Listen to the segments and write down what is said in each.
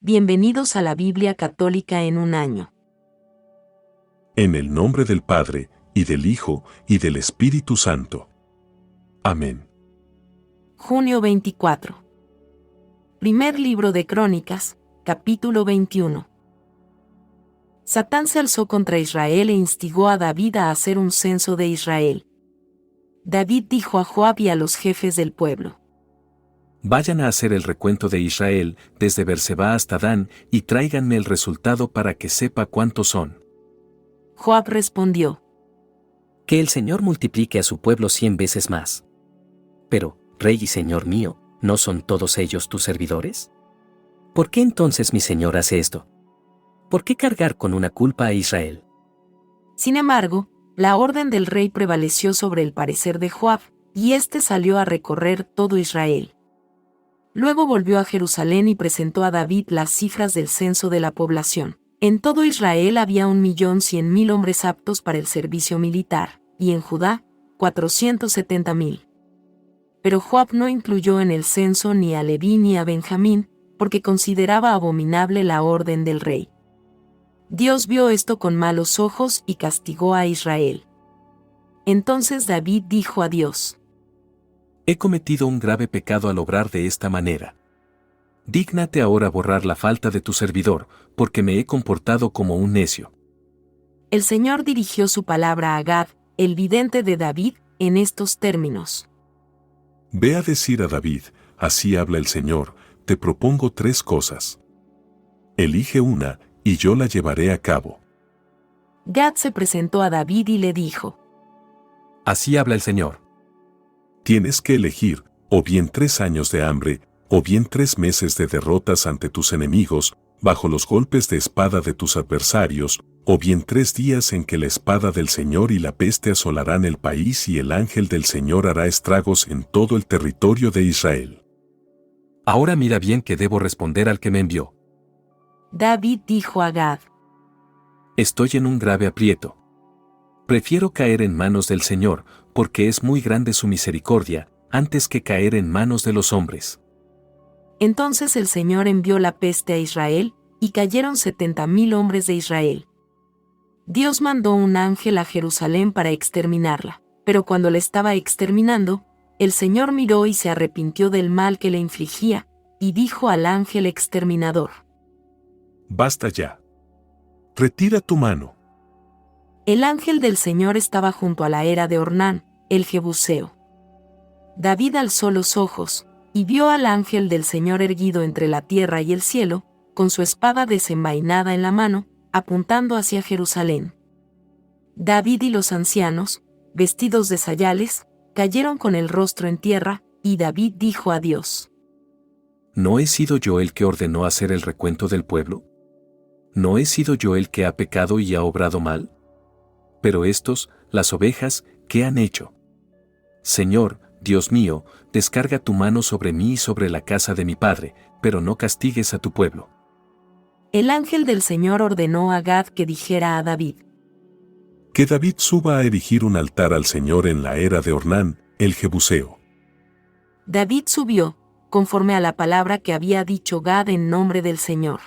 Bienvenidos a la Biblia Católica en un año. En el nombre del Padre, y del Hijo, y del Espíritu Santo. Amén. Junio 24. Primer libro de Crónicas, capítulo 21. Satán se alzó contra Israel e instigó a David a hacer un censo de Israel. David dijo a Joab y a los jefes del pueblo: Vayan a hacer el recuento de Israel, desde Berseba hasta Dan, y tráiganme el resultado para que sepa cuántos son. Joab respondió: Que el Señor multiplique a su pueblo 100 veces más. Pero, Rey y Señor mío, ¿no son todos ellos tus servidores? ¿Por qué entonces mi Señor hace esto? ¿Por qué cargar con una culpa a Israel? Sin embargo, la orden del rey prevaleció sobre el parecer de Joab, y éste salió a recorrer todo Israel. Luego volvió a Jerusalén y presentó a David las cifras del censo de la población. En todo Israel había 1.100.000 hombres aptos para el servicio militar, y en Judá, 470.000. Pero Joab no incluyó en el censo ni a Leví ni a Benjamín, porque consideraba abominable la orden del rey. Dios vio esto con malos ojos y castigó a Israel. Entonces David dijo a Dios: He cometido un grave pecado al obrar de esta manera. Dígnate ahora borrar la falta de tu servidor, porque me he comportado como un necio. El Señor dirigió su palabra a Gad, el vidente de David, en estos términos: Ve a decir a David, así habla el Señor, te propongo 3 cosas. Elige una, y yo la llevaré a cabo. Gad se presentó a David y le dijo: Así habla el Señor. Tienes que elegir, o bien 3 años de hambre, o bien 3 meses de derrotas ante tus enemigos, bajo los golpes de espada de tus adversarios, o bien 3 días en que la espada del Señor y la peste asolarán el país y el ángel del Señor hará estragos en todo el territorio de Israel. Ahora mira bien que debo responder al que me envió. David dijo a Gad: Estoy en un grave aprieto. Prefiero caer en manos del Señor, porque es muy grande su misericordia, antes que caer en manos de los hombres. Entonces el Señor envió la peste a Israel, y cayeron 70.000 hombres de Israel. Dios mandó un ángel a Jerusalén para exterminarla, pero cuando la estaba exterminando, el Señor miró y se arrepintió del mal que le infligía, y dijo al ángel exterminador: Basta ya. Retira tu mano. El ángel del Señor estaba junto a la era de Ornán, el Jebuseo. David alzó los ojos, y vio al ángel del Señor erguido entre la tierra y el cielo, con su espada desenvainada en la mano, apuntando hacia Jerusalén. David y los ancianos, vestidos de sayales, cayeron con el rostro en tierra, y David dijo a Dios: ¿No he sido yo el que ordenó hacer el recuento del pueblo? ¿No he sido yo el que ha pecado y ha obrado mal? Pero estos, las ovejas, ¿qué han hecho? Señor, Dios mío, descarga tu mano sobre mí y sobre la casa de mi padre, pero no castigues a tu pueblo. El ángel del Señor ordenó a Gad que dijera a David: Que David suba a erigir un altar al Señor en la era de Ornán, el Jebuseo. David subió, conforme a la palabra que había dicho Gad en nombre del Señor.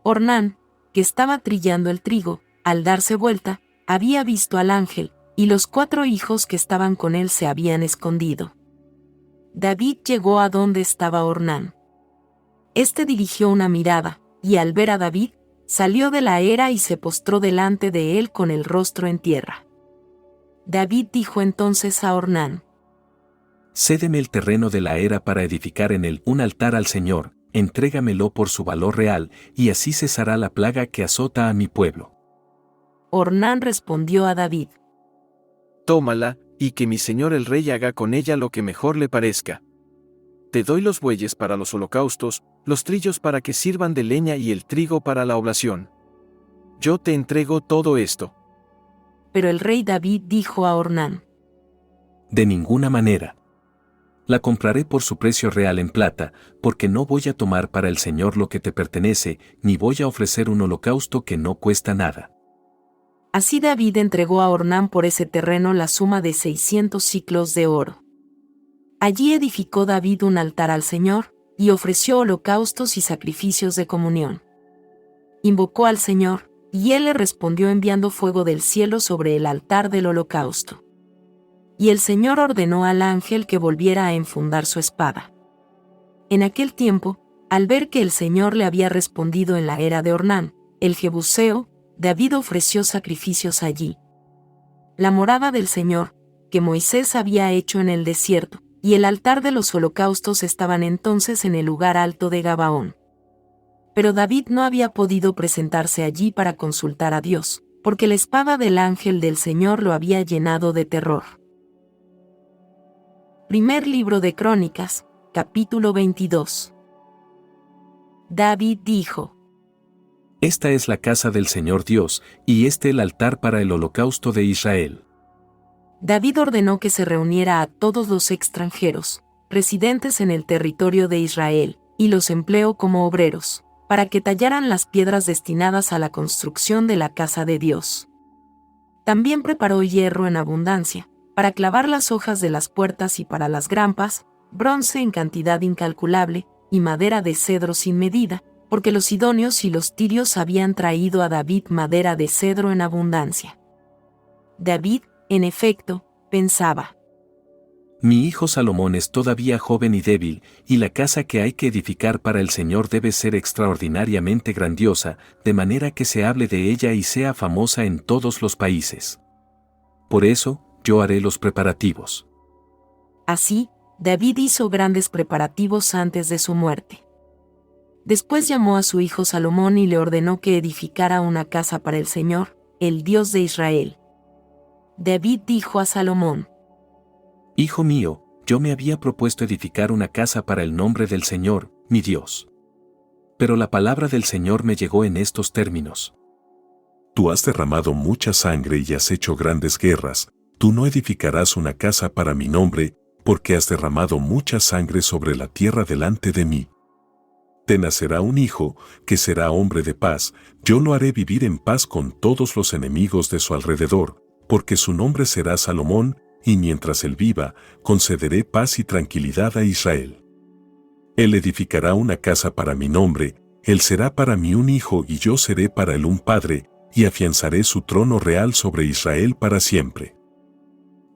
Ornán, que estaba trillando el trigo, al darse vuelta, había visto al ángel, y los 4 hijos que estaban con él se habían escondido. David llegó a donde estaba Ornán. Este dirigió una mirada, y al ver a David, salió de la era y se postró delante de él con el rostro en tierra. David dijo entonces a Ornán: Cédeme el terreno de la era para edificar en él un altar al Señor, entrégamelo por su valor real, y así cesará la plaga que azota a mi pueblo. Ornán respondió a David: Tómala, y que mi señor el rey haga con ella lo que mejor le parezca. Te doy los bueyes para los holocaustos, los trillos para que sirvan de leña y el trigo para la oblación. Yo te entrego todo esto. Pero el rey David dijo a Ornán: De ninguna manera. La compraré por su precio real en plata, porque no voy a tomar para el Señor lo que te pertenece, ni voy a ofrecer un holocausto que no cuesta nada. Así David entregó a Ornán por ese terreno la suma de 600 siclos de oro. Allí edificó David un altar al Señor, y ofreció holocaustos y sacrificios de comunión. Invocó al Señor, y él le respondió enviando fuego del cielo sobre el altar del holocausto. Y el Señor ordenó al ángel que volviera a enfundar su espada. En aquel tiempo, al ver que el Señor le había respondido en la era de Ornán, el Jebuseo, David ofreció sacrificios allí. La morada del Señor, que Moisés había hecho en el desierto, y el altar de los holocaustos estaban entonces en el lugar alto de Gabaón. Pero David no había podido presentarse allí para consultar a Dios, porque la espada del ángel del Señor lo había llenado de terror. Primer libro de Crónicas, capítulo 22. David dijo: Esta es la casa del Señor Dios, y este el altar para el holocausto de Israel. David ordenó que se reuniera a todos los extranjeros, residentes en el territorio de Israel, y los empleó como obreros, para que tallaran las piedras destinadas a la construcción de la casa de Dios. También preparó hierro en abundancia, para clavar las hojas de las puertas y para las grampas, bronce en cantidad incalculable, y madera de cedro sin medida, porque los sidonios y los tirios habían traído a David madera de cedro en abundancia. David, en efecto, pensaba: Mi hijo Salomón es todavía joven y débil, y la casa que hay que edificar para el Señor debe ser extraordinariamente grandiosa, de manera que se hable de ella y sea famosa en todos los países. Por eso, yo haré los preparativos. Así, David hizo grandes preparativos antes de su muerte. Después llamó a su hijo Salomón y le ordenó que edificara una casa para el Señor, el Dios de Israel. David dijo a Salomón: Hijo mío, yo me había propuesto edificar una casa para el nombre del Señor, mi Dios. Pero la palabra del Señor me llegó en estos términos: Tú has derramado mucha sangre y has hecho grandes guerras, tú no edificarás una casa para mi nombre, porque has derramado mucha sangre sobre la tierra delante de mí. Te nacerá un hijo, que será hombre de paz, yo lo haré vivir en paz con todos los enemigos de su alrededor, porque su nombre será Salomón, y mientras él viva, concederé paz y tranquilidad a Israel. Él edificará una casa para mi nombre, él será para mí un hijo y yo seré para él un padre, y afianzaré su trono real sobre Israel para siempre.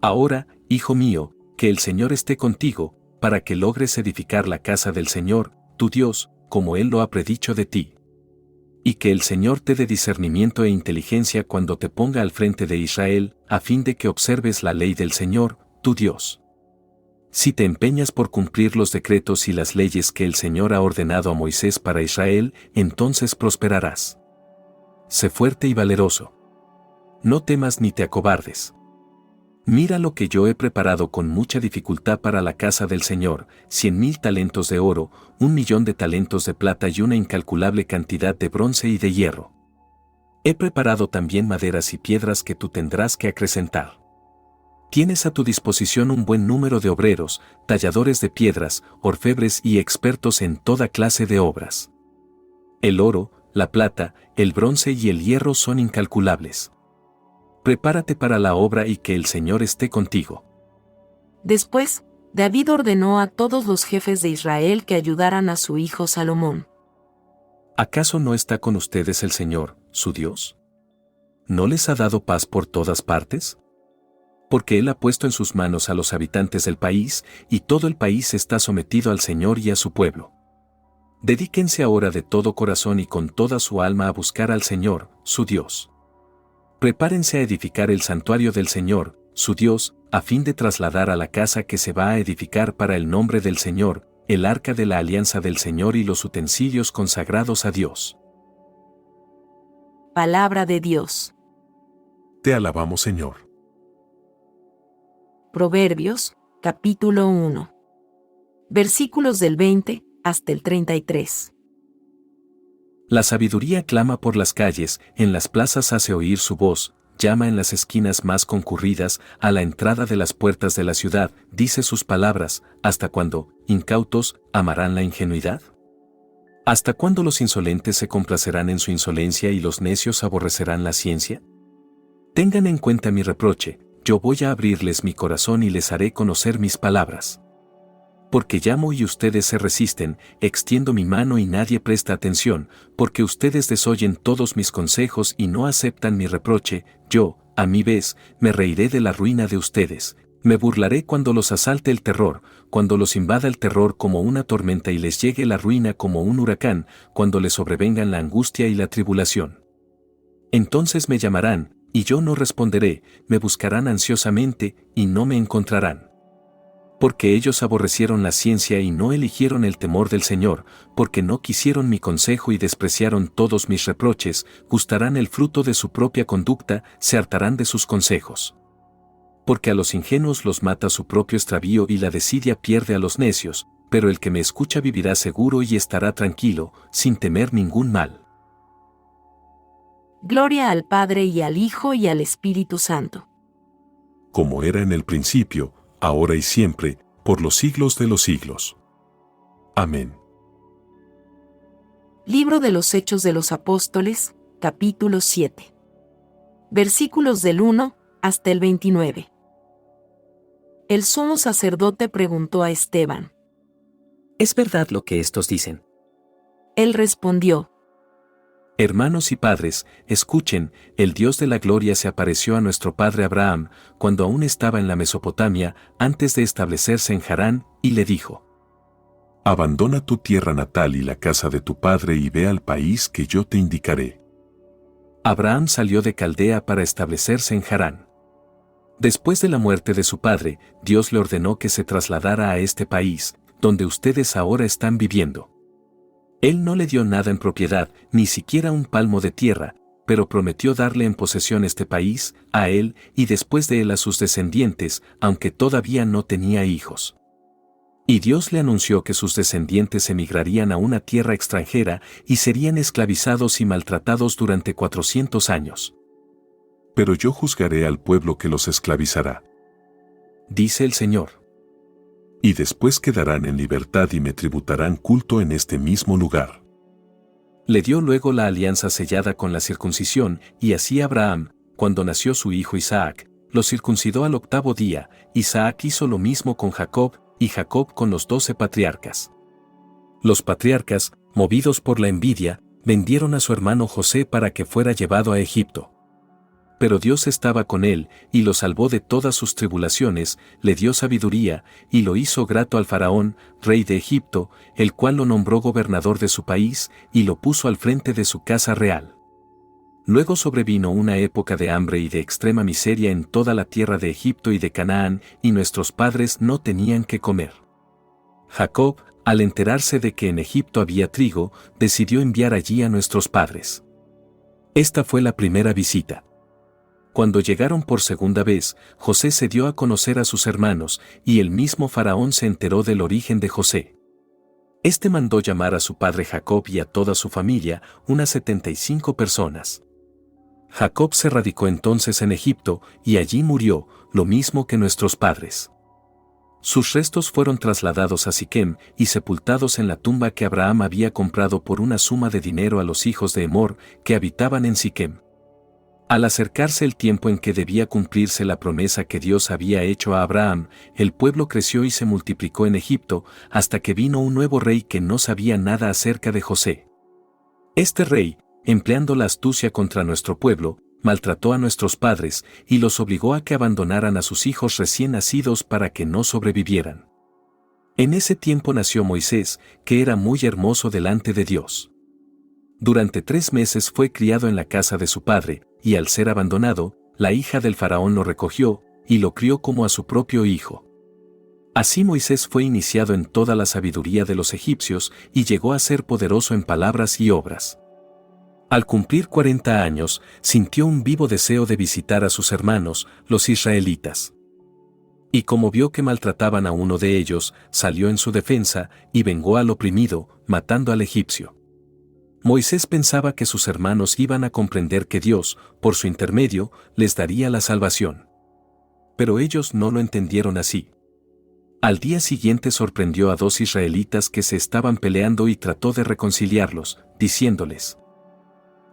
Ahora, hijo mío, que el Señor esté contigo, para que logres edificar la casa del Señor, tu Dios, como Él lo ha predicho de ti. Y que el Señor te dé discernimiento e inteligencia cuando te ponga al frente de Israel, a fin de que observes la ley del Señor, tu Dios. Si te empeñas por cumplir los decretos y las leyes que el Señor ha ordenado a Moisés para Israel, entonces prosperarás. Sé fuerte y valeroso. No temas ni te acobardes. Mira lo que yo he preparado con mucha dificultad para la casa del Señor: 100,000 talentos de oro, 1,000,000 de talentos de plata y una incalculable cantidad de bronce y de hierro. He preparado también maderas y piedras que tú tendrás que acrecentar. Tienes a tu disposición un buen número de obreros, talladores de piedras, orfebres y expertos en toda clase de obras. El oro, la plata, el bronce y el hierro son incalculables. Prepárate para la obra y que el Señor esté contigo. Después, David ordenó a todos los jefes de Israel que ayudaran a su hijo Salomón. ¿Acaso no está con ustedes el Señor, su Dios? ¿No les ha dado paz por todas partes? Porque Él ha puesto en sus manos a los habitantes del país, y todo el país está sometido al Señor y a su pueblo. Dedíquense ahora de todo corazón y con toda su alma a buscar al Señor, su Dios. Prepárense a edificar el santuario del Señor, su Dios, a fin de trasladar a la casa que se va a edificar para el nombre del Señor, el arca de la alianza del Señor y los utensilios consagrados a Dios. Palabra de Dios. Te alabamos, Señor. Proverbios, capítulo 1. Versículos del 20 hasta el 33. La sabiduría clama por las calles, en las plazas hace oír su voz, llama en las esquinas más concurridas, a la entrada de las puertas de la ciudad, dice sus palabras: ¿hasta cuándo, incautos, amarán la ingenuidad? ¿Hasta cuándo los insolentes se complacerán en su insolencia y los necios aborrecerán la ciencia? Tengan en cuenta mi reproche, yo voy a abrirles mi corazón y les haré conocer mis palabras. Porque llamo y ustedes se resisten, extiendo mi mano y nadie presta atención, porque ustedes desoyen todos mis consejos y no aceptan mi reproche, yo, a mi vez, me reiré de la ruina de ustedes. Me burlaré cuando los asalte el terror, cuando los invada el terror como una tormenta y les llegue la ruina como un huracán, cuando les sobrevengan la angustia y la tribulación. Entonces me llamarán, y yo no responderé, me buscarán ansiosamente, y no me encontrarán. Porque ellos aborrecieron la ciencia y no eligieron el temor del Señor, porque no quisieron mi consejo y despreciaron todos mis reproches, gustarán el fruto de su propia conducta, se hartarán de sus consejos. Porque a los ingenuos los mata su propio extravío y la desidia pierde a los necios, pero el que me escucha vivirá seguro y estará tranquilo, sin temer ningún mal. Gloria al Padre y al Hijo y al Espíritu Santo. Como era en el principio, ahora y siempre, por los siglos de los siglos. Amén. Libro de los Hechos de los Apóstoles, capítulo 7. Versículos del 1 hasta el 29. El sumo sacerdote preguntó a Esteban. ¿Es verdad lo que estos dicen? Él respondió. Hermanos y padres, escuchen, el Dios de la gloria se apareció a nuestro padre Abraham, cuando aún estaba en la Mesopotamia, antes de establecerse en Harán, y le dijo: Abandona tu tierra natal y la casa de tu padre y ve al país que yo te indicaré. Abraham salió de Caldea para establecerse en Harán. Después de la muerte de su padre, Dios le ordenó que se trasladara a este país, donde ustedes ahora están viviendo. Él no le dio nada en propiedad, ni siquiera un palmo de tierra, pero prometió darle en posesión este país, a él y después de él a sus descendientes, aunque todavía no tenía hijos. Y Dios le anunció que sus descendientes emigrarían a una tierra extranjera y serían esclavizados y maltratados durante 400 años. Pero yo juzgaré al pueblo que los esclavizará. Dice el Señor. Y después quedarán en libertad y me tributarán culto en este mismo lugar. Le dio luego la alianza sellada con la circuncisión, y así Abraham, cuando nació su hijo Isaac, lo circuncidó al 8º día. Isaac hizo lo mismo con Jacob, y Jacob con los 12 patriarcas. Los patriarcas, movidos por la envidia, vendieron a su hermano José para que fuera llevado a Egipto. Pero Dios estaba con él, y lo salvó de todas sus tribulaciones, le dio sabiduría, y lo hizo grato al faraón, rey de Egipto, el cual lo nombró gobernador de su país, y lo puso al frente de su casa real. Luego sobrevino una época de hambre y de extrema miseria en toda la tierra de Egipto y de Canaán, y nuestros padres no tenían qué comer. Jacob, al enterarse de que en Egipto había trigo, decidió enviar allí a nuestros padres. Esta fue la primera visita. Cuando llegaron por segunda vez, José se dio a conocer a sus hermanos, y el mismo faraón se enteró del origen de José. Este mandó llamar a su padre Jacob y a toda su familia, unas 75 personas. Jacob se radicó entonces en Egipto, y allí murió, lo mismo que nuestros padres. Sus restos fueron trasladados a Siquem y sepultados en la tumba que Abraham había comprado por una suma de dinero a los hijos de Emor, que habitaban en Siquem. Al acercarse el tiempo en que debía cumplirse la promesa que Dios había hecho a Abraham, el pueblo creció y se multiplicó en Egipto, hasta que vino un nuevo rey que no sabía nada acerca de José. Este rey, empleando la astucia contra nuestro pueblo, maltrató a nuestros padres y los obligó a que abandonaran a sus hijos recién nacidos para que no sobrevivieran. En ese tiempo nació Moisés, que era muy hermoso delante de Dios. Durante 3 meses fue criado en la casa de su padre, y al ser abandonado, la hija del faraón lo recogió, y lo crió como a su propio hijo. Así Moisés fue iniciado en toda la sabiduría de los egipcios, y llegó a ser poderoso en palabras y obras. Al cumplir 40 años, sintió un vivo deseo de visitar a sus hermanos, los israelitas. Y como vio que maltrataban a uno de ellos, salió en su defensa, y vengó al oprimido, matando al egipcio. Moisés pensaba que sus hermanos iban a comprender que Dios, por su intermedio, les daría la salvación. Pero ellos no lo entendieron así. Al día siguiente sorprendió a 2 israelitas que se estaban peleando y trató de reconciliarlos, diciéndoles: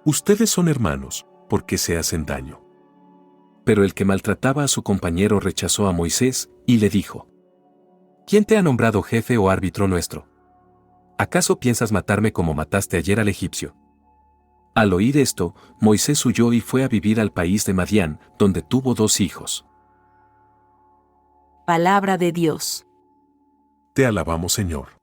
Ustedes son hermanos, ¿por qué se hacen daño? Pero el que maltrataba a su compañero rechazó a Moisés, y le dijo: ¿Quién te ha nombrado jefe o árbitro nuestro? ¿Acaso piensas matarme como mataste ayer al egipcio? Al oír esto, Moisés huyó y fue a vivir al país de Madián, donde tuvo 2 hijos. Palabra de Dios. Te alabamos, Señor.